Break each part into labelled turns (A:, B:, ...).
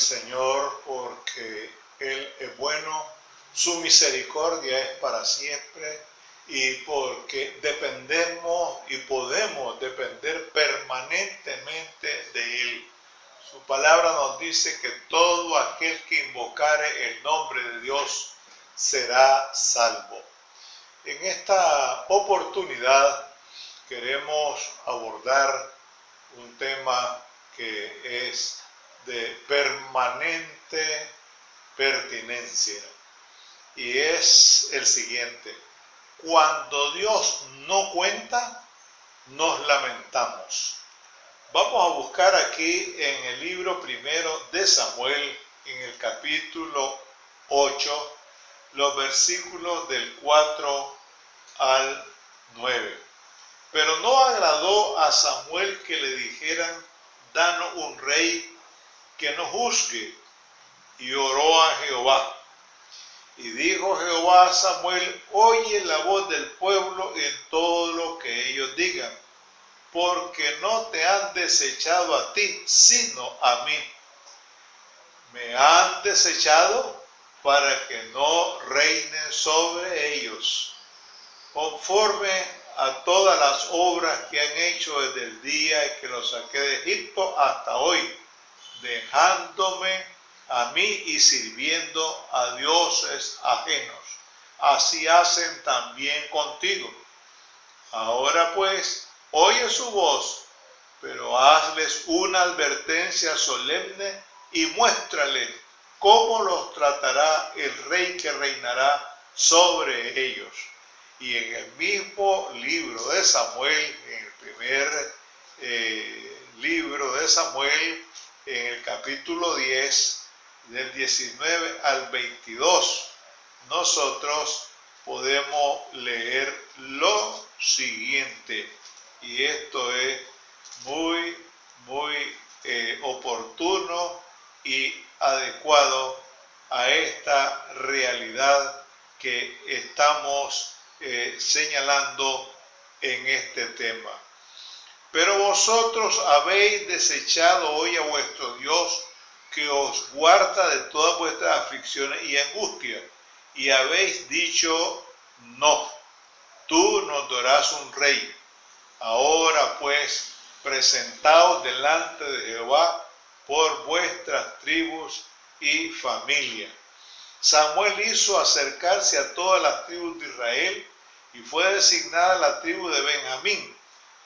A: Señor porque Él es bueno, su misericordia es para siempre y porque dependemos y podemos depender permanentemente de Él. Su palabra nos dice que todo aquel que invocare el nombre de Dios será salvo. En esta oportunidad queremos abordar un tema que es de permanente pertinencia y es el siguiente: cuando Dios no cuenta, nos lamentamos. Vamos a buscar aquí en el libro primero de Samuel, en el capítulo 8, los versículos del 4 al 9. Pero no agradó a Samuel que le dijeran: danos un rey que nos juzgue. Y oró a Jehová. Y dijo Jehová a Samuel: oye la voz del pueblo en todo lo que ellos digan, porque no te han desechado a ti, sino a mí. Me han desechado para que no reine sobre ellos, conforme a todas las obras que han hecho desde el día que los saqué de Egipto hasta hoy, dejándome a mí y sirviendo a dioses ajenos. Así hacen también contigo. Ahora pues, oye su voz, pero hazles una advertencia solemne y muéstrales cómo los tratará el rey que reinará sobre ellos. Y en el mismo libro de Samuel, en el primer libro de Samuel, en el capítulo 10, del 19 al 22, nosotros podemos leer lo siguiente, y esto es muy oportuno y adecuado a esta realidad que estamos señalando en este tema. Pero vosotros habéis desechado hoy a vuestro Dios, que os guarda de todas vuestras aflicciones y angustias, y habéis dicho: no, tú nos darás un rey. Ahora pues, presentaos delante de Jehová por vuestras tribus y familias. Samuel hizo acercarse a todas las tribus de Israel, y fue designada la tribu de Benjamín.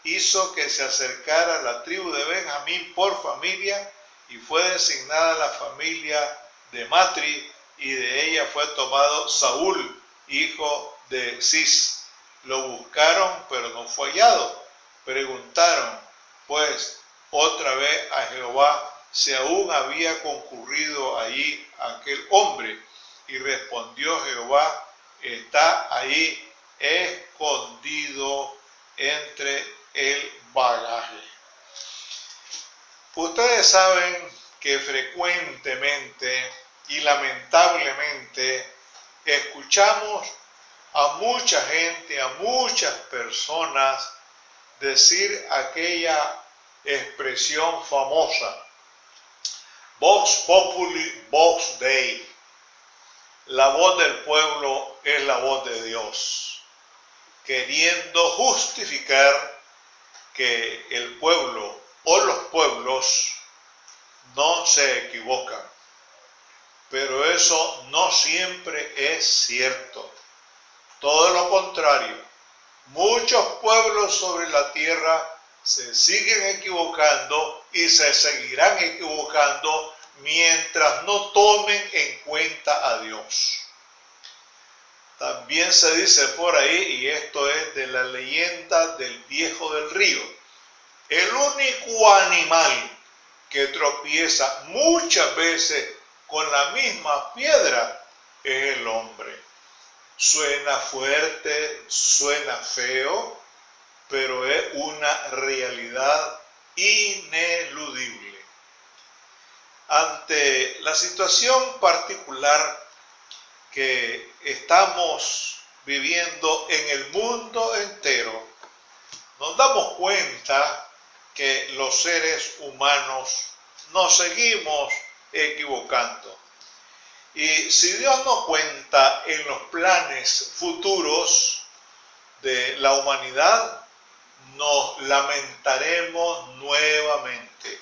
A: Hizo que se acercara la tribu de Benjamín por familia, y fue designada la familia de Matri, y de ella fue tomado Saúl, hijo de Cis. Lo buscaron, pero no fue hallado. Preguntaron pues otra vez a Jehová si aún había concurrido allí aquel hombre. Y respondió Jehová: está ahí escondido entre el bagaje. Ustedes saben que frecuentemente y lamentablemente escuchamos a mucha gente, a muchas personas decir aquella expresión famosa: Vox Populi, Vox Dei. La voz del pueblo es la voz de Dios, queriendo justificar que el pueblo o los pueblos no se equivocan. Pero eso no siempre es cierto. Todo lo contrario, muchos pueblos sobre la tierra se siguen equivocando y se seguirán equivocando mientras no tomen en cuenta a Dios. También se dice por ahí, y esto es de la leyenda del viejo del río: el único animal que tropieza muchas veces con la misma piedra es el hombre. Suena fuerte, suena feo, pero es una realidad ineludible. Ante la situación particular que estamos viviendo en el mundo entero, nos damos cuenta que los seres humanos nos seguimos equivocando. Y si Dios no cuenta en los planes futuros de la humanidad, nos lamentaremos nuevamente.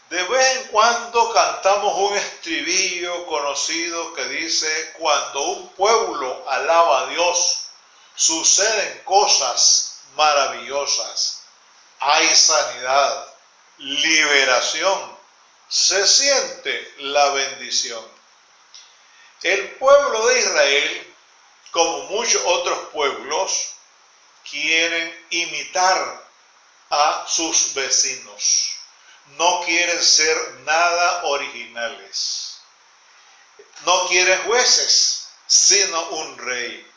A: De vez en cuando cantamos un estribillo conocido que dice: cuando un pueblo alaba a Dios, suceden cosas maravillosas. Hay sanidad, liberación, se siente la bendición. El pueblo de Israel, como muchos otros pueblos, quieren imitar a sus vecinos. No quieren ser nada originales. No quieren jueces, sino un rey.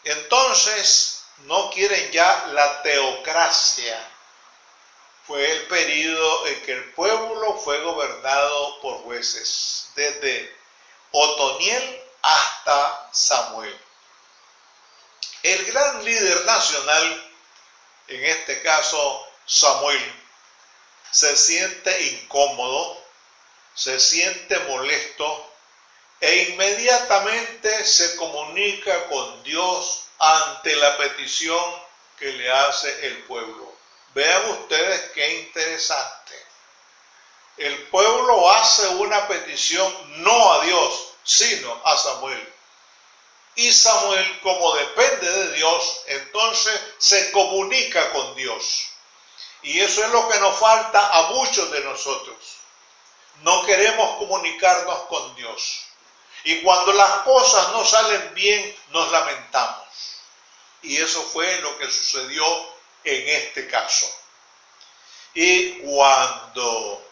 A: Entonces, no quieren ya la teocracia. Fue el período en que el pueblo fue gobernado por jueces, desde Otoniel hasta Samuel. El gran líder nacional, en este caso Samuel, se siente incómodo, se siente molesto e inmediatamente se comunica con Dios ante la petición que le hace el pueblo. Vean ustedes qué interesante. El pueblo hace una petición no a Dios, sino a Samuel. Y Samuel, como depende de Dios, entonces se comunica con Dios. Y eso es lo que nos falta a muchos de nosotros. No queremos comunicarnos con Dios. Y cuando las cosas no salen bien, nos lamentamos. Y eso fue lo que sucedió en este caso. Y cuando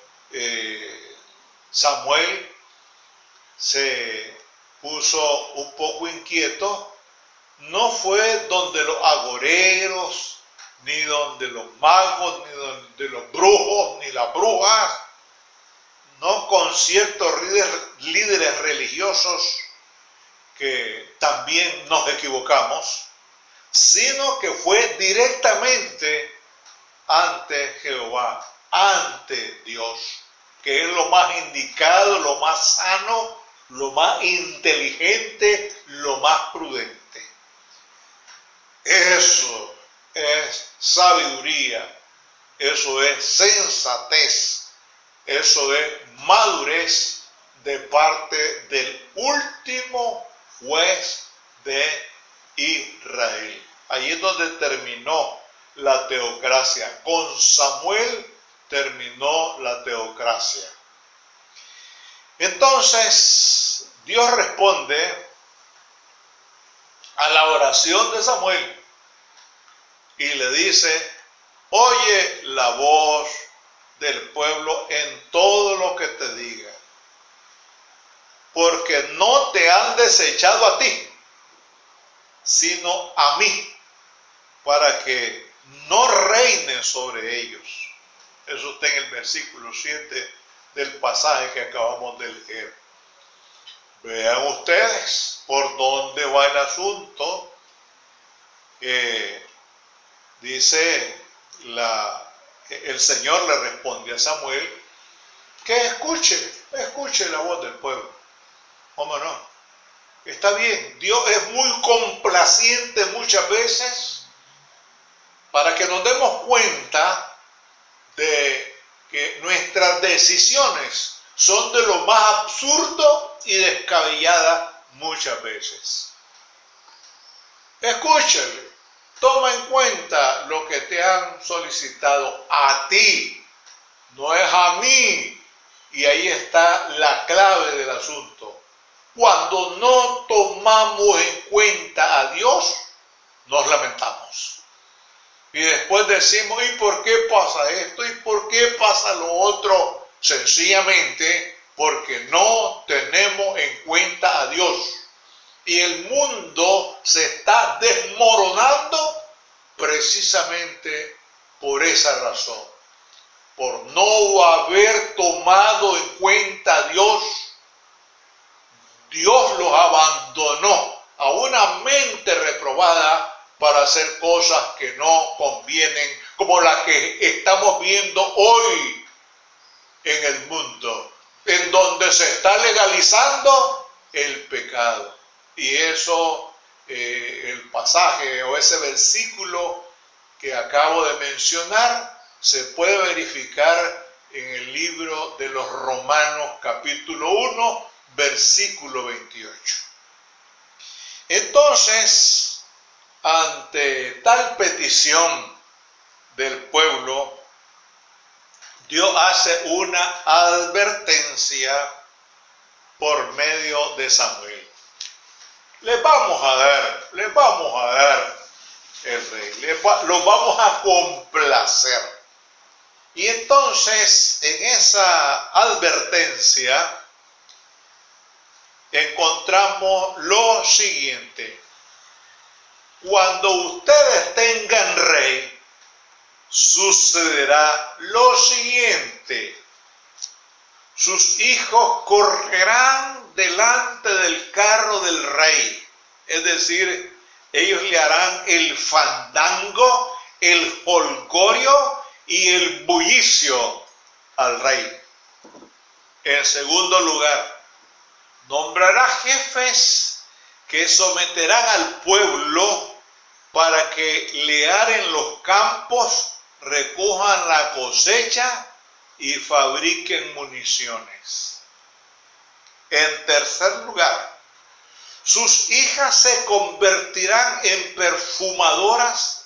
A: Samuel se puso un poco inquieto, no fue donde los agoreros, ni donde los magos, ni donde los brujos, ni las brujas, no con ciertos líderes religiosos que también nos equivocamos, sino que fue directamente ante Jehová, ante Dios, que es lo más indicado, lo más sano, lo más inteligente, lo más prudente. Eso es sabiduría, eso es sensatez, eso es madurez de parte del último juez de Israel. Ahí es donde terminó la teocracia. Con Samuel terminó la teocracia. Entonces, Dios responde a la oración de Samuel y le dice: oye la voz del pueblo en todo lo que te diga, porque no te han desechado a ti, sino a mí, para que no reine sobre ellos. Eso está en el versículo 7 del pasaje que acabamos de leer. Vean ustedes por dónde va el asunto. Dice el Señor le responde a Samuel que escuche la voz del pueblo. ¿Cómo no? Está bien, Dios es muy complaciente muchas veces para que nos demos cuenta de que nuestras decisiones son de lo más absurdo y descabelladas muchas veces. Escúchale, toma en cuenta lo que te han solicitado a ti, no es a mí. Y ahí está la clave del asunto. Cuando no tomamos en cuenta a Dios, nos lamentamos. Y después decimos: ¿y por qué pasa esto? ¿Y por qué pasa lo otro? Sencillamente porque no tenemos en cuenta a Dios. Y el mundo se está desmoronando precisamente por esa razón. Por no haber tomado en cuenta a Dios, Dios los abandonó a una mente reprobada para hacer cosas que no convienen, como las que estamos viendo hoy. en el mundo, en donde se está legalizando el pecado. Y eso, el pasaje o ese versículo que acabo de mencionar, se puede verificar en el libro de los Romanos capítulo 1, versículo 28. Entonces, ante tal petición del pueblo, Dios hace una advertencia por medio de Samuel. Les vamos a dar el rey, los vamos a complacer. Y entonces, en esa advertencia, encontramos lo siguiente: cuando ustedes tengan rey, sucederá lo siguiente: sus hijos correrán delante del carro del rey, es decir, ellos le harán el fandango, el jolgorio y el bullicio al rey. En segundo lugar, nombrará jefes que someterán al pueblo para que le aren los campos, recojan la cosecha y fabriquen municiones. En tercer lugar, sus hijas se convertirán en perfumadoras,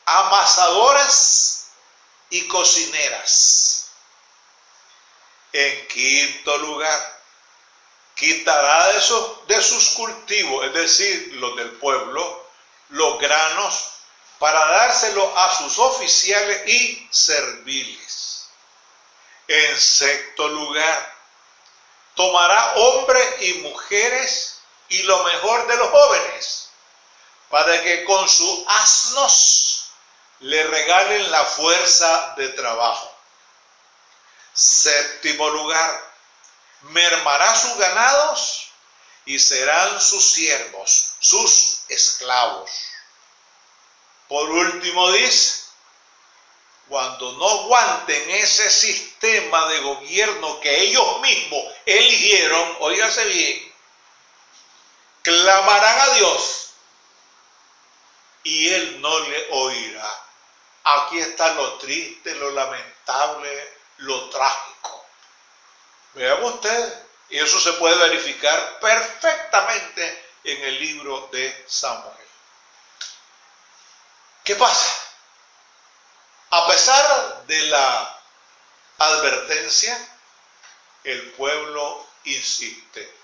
A: amasadoras y cocineras. En quinto lugar, quitará de sus cultivos, es decir, los del pueblo, los granos para dárselo a sus oficiales y serviles. En sexto lugar, tomará hombres y mujeres y lo mejor de los jóvenes para que con sus asnos le regalen la fuerza de trabajo. Séptimo lugar, mermará sus ganados y serán sus siervos, sus esclavos. Por último dice, cuando no aguanten ese sistema de gobierno que ellos mismos eligieron, óigase bien, clamarán a Dios y Él no le oirá. Aquí está lo triste, lo lamentable, lo trágico. Vean ustedes, y eso se puede verificar perfectamente en el libro de Samuel. ¿Qué pasa? A pesar de la advertencia, el pueblo insiste.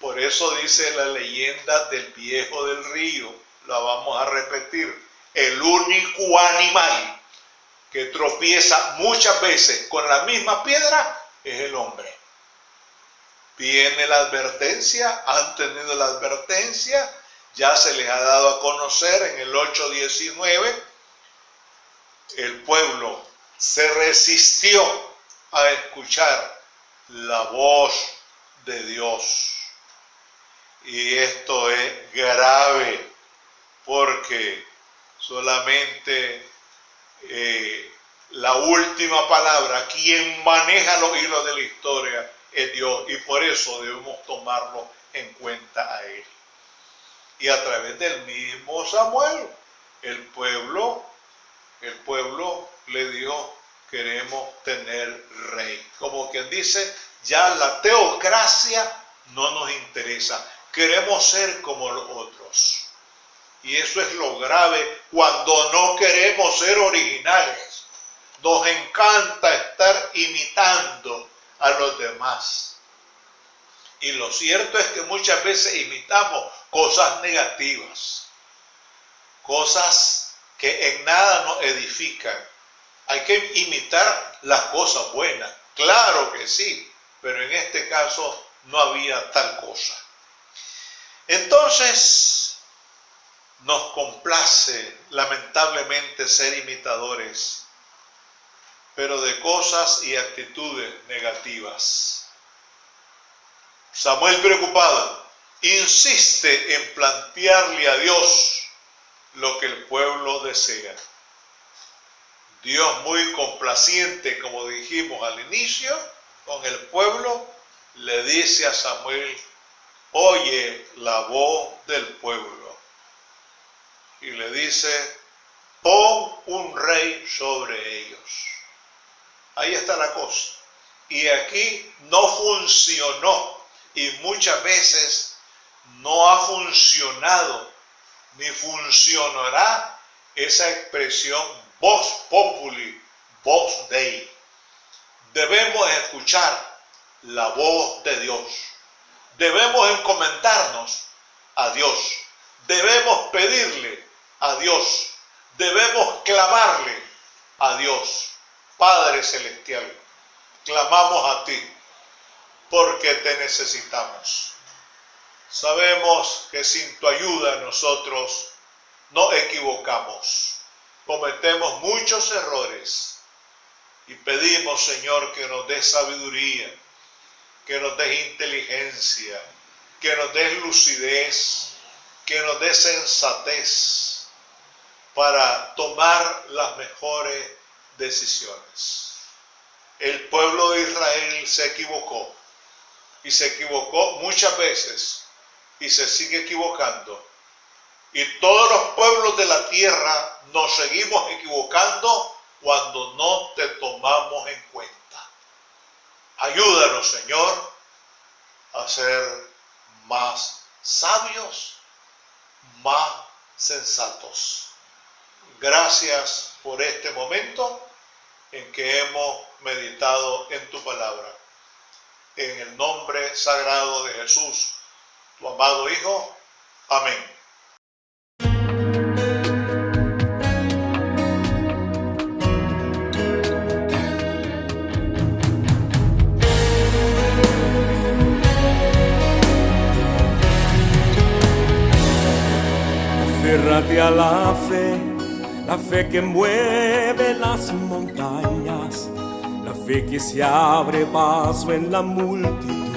A: Por eso dice la leyenda del viejo del río, la vamos a repetir: el único animal que tropieza muchas veces con la misma piedra es el hombre. Viene la advertencia, han tenido la advertencia, ya se les ha dado a conocer en el 8:19, el pueblo se resistió a escuchar la voz de Dios. Y esto es grave porque solamente la última palabra, quien maneja los hilos de la historia, es Dios, y por eso debemos tomarlo en cuenta a Él. Y a través del mismo Samuel, el pueblo le dijo: queremos tener rey. Como quien dice, ya la teocracia no nos interesa, queremos ser como los otros. Y eso es lo grave cuando no queremos ser originales. Nos encanta estar imitando a los demás. Y lo cierto es que muchas veces imitamos cosas negativas, cosas que en nada nos edifican. Hay que imitar las cosas buenas, claro que sí, pero en este caso no había tal cosa. Entonces, nos complace lamentablemente ser imitadores, pero de cosas y actitudes negativas. Samuel, preocupado, insiste en plantearle a Dios lo que el pueblo desea. Dios muy complaciente, como dijimos al inicio, con el pueblo, le dice a Samuel: oye la voz del pueblo. Y le dice: pon un rey sobre ellos. Ahí está la cosa. Y aquí no funcionó, y muchas veces no ha funcionado, ni funcionará esa expresión vox populi, vox Dei. Debemos escuchar la voz de Dios. Debemos encomendarnos a Dios. Debemos pedirle a Dios. Debemos clamarle a Dios. Padre Celestial, clamamos a ti porque te necesitamos. Sabemos que sin tu ayuda nosotros nos equivocamos. Cometemos muchos errores y pedimos, Señor, que nos des sabiduría, que nos des inteligencia, que nos des lucidez, que nos des sensatez para tomar las mejores decisiones. El pueblo de Israel se equivocó, y se equivocó muchas veces, y se sigue equivocando. Y todos los pueblos de la tierra nos seguimos equivocando cuando no te tomamos en cuenta. Ayúdanos, Señor, a ser más sabios, más sensatos. Gracias por este momento en que hemos meditado en tu palabra. En el nombre sagrado de Jesús, tu amado Hijo. Amén.
B: Aférrate a la fe que mueve las montañas, la fe que se abre paso en la multitud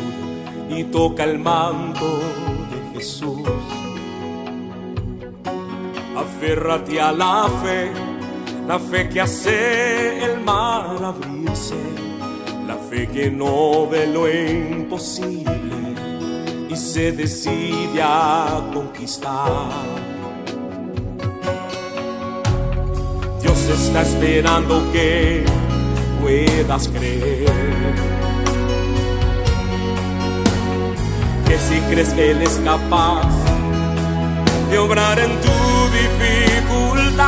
B: y toca el manto de Jesús. Aférrate a la fe que hace el mar abrirse, la fe que no ve lo imposible y se decide a conquistar. Dios está esperando que puedas creer, que si crees que Él es capaz de obrar en tu dificultad,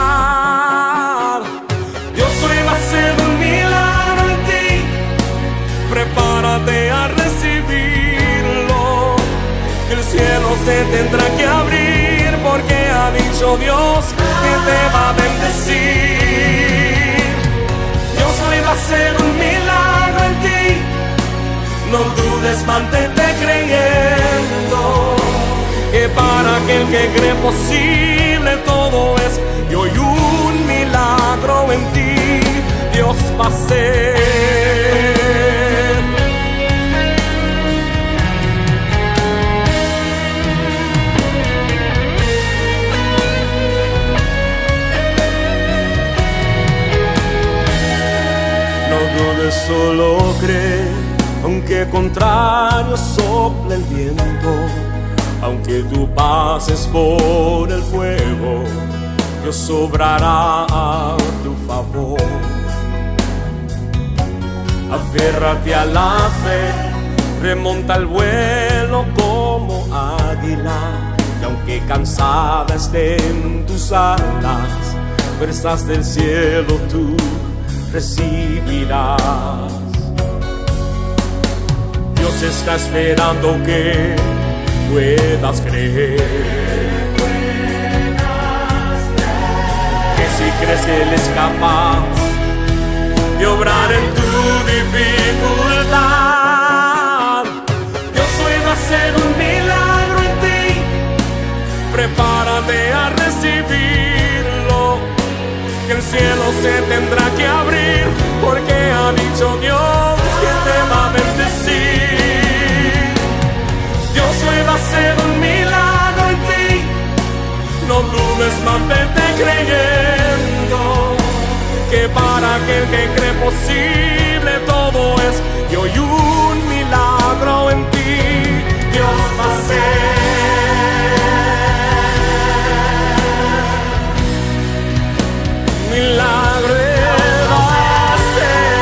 B: Dios hoy va a hacer un milagro en ti. Prepárate a recibirlo, que el cielo se tendrá que abrir, porque ha dicho Dios que te va a bendecir. Dios hoy va a hacer un milagro en ti. No dudes, mantente creyendo, que para aquel que cree posible todo es. Y hoy un milagro en ti Dios va a hacer. Solo cree, aunque contrario sople el viento, aunque tú pases por el fuego, Dios obrará a tu favor. Aférrate a la fe, remonta el vuelo como águila, y aunque cansada estén tus alas, fuerzas del cielo tú recibirás. Dios está esperando que puedas creer, que si crees que Él es capaz de obrar en tu dificultad, Dios hoy va a hacer un milagro en ti. Prepárate a recibirlo, que el cielo se tendrá que abrir, porque ha dicho Dios que te va a bendecir. Dios hoy va a hacer un milagro en ti. No dudes, mantente creyendo, que va posible todo es, y hoy un milagro en ti Dios va a hacer. Milagro va a ser.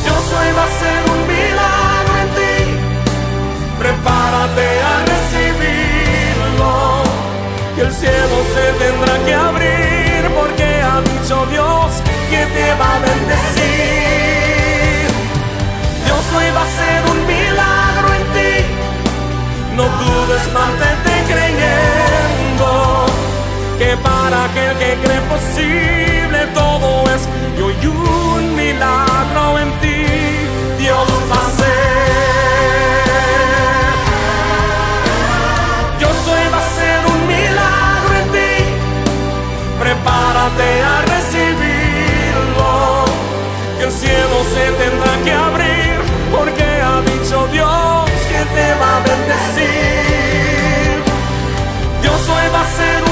B: Dios hoy va a hacer un milagro en ti. Prepárate a recibirlo, que el cielo se tendrá que abrir, porque ha dicho Dios que te va a bendecir. Dios hoy va a hacer un milagro en ti. No dudes, mantente creyendo, que para aquel que cree posible todo es, y hoy un milagro en ti Dios va a hacer. Dios hoy va a hacer un milagro en ti. Prepárate a recibirlo, que el cielo se tendrá que abrir, porque ha dicho Dios que te va a bendecir. Dios hoy va a hacer un